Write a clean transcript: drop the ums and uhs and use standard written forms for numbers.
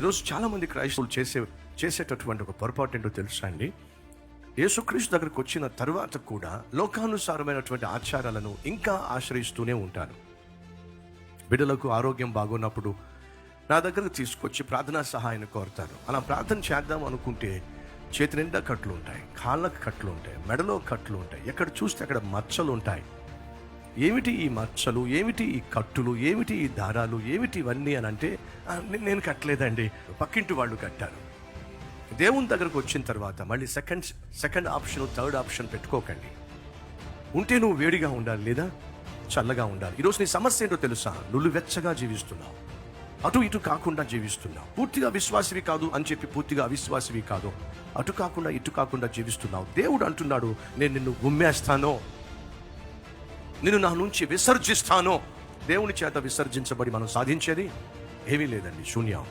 ఈరోజు చాలామంది క్రైస్తవులు చేసేటటువంటి ఒక పొరపాటు ఏంటో తెలుసా అండి? యేసుక్రీస్తు దగ్గరకు వచ్చిన తర్వాత కూడా లోకానుసారమైనటువంటి ఆచారాలను ఇంకా ఆశ్రయిస్తూనే ఉంటారు. బిడ్డలకు ఆరోగ్యం బాగున్నప్పుడు నా దగ్గరకు తీసుకొచ్చి ప్రార్థనా సహాయాన్ని కోరుతారు. అలా ప్రార్థన చేద్దాం అనుకుంటే చేతి నిండా కట్లు ఉంటాయి, కాళ్ళకు కట్లు ఉంటాయి, మెడలో కట్లు ఉంటాయి, ఎక్కడ చూస్తే అక్కడ మచ్చలు ఉంటాయి. ఏమిటి ఈ మచ్చలు, ఏమిటి ఈ కట్టులు, ఏమిటి ఈ దారాలు, ఏమిటి ఇవన్నీ అని అంటే, నేను కట్టలేదండి, పక్కింటి వాళ్ళు కట్టారు. దేవుని దగ్గరకు వచ్చిన తర్వాత మళ్ళీ సెకండ్ ఆప్షన్, థర్డ్ ఆప్షన్ పెట్టుకోకండి. ఉంటే నువ్వు వేడిగా ఉండాలి, లేదా చల్లగా ఉండాలి. ఈరోజు నీ సమస్య ఏంటో తెలుసా? నువ్వు వెచ్చగా జీవిస్తున్నావు, అటు ఇటు కాకుండా జీవిస్తున్నావు. పూర్తిగా విశ్వాసివి కాదు అని చెప్పి పూర్తిగా అవిశ్వాసివి కాదు, అటు కాకుండా ఇటు కాకుండా జీవిస్తున్నావు. దేవుడు అంటున్నాడు, నేను నిన్ను గుమ్మేస్తాను, నిన్ను నా నుంచి విసర్జిస్తాను. దేవుని చేత విసర్జించబడి మనం సాధించేది ఏమీ లేదండి, శూన్యం.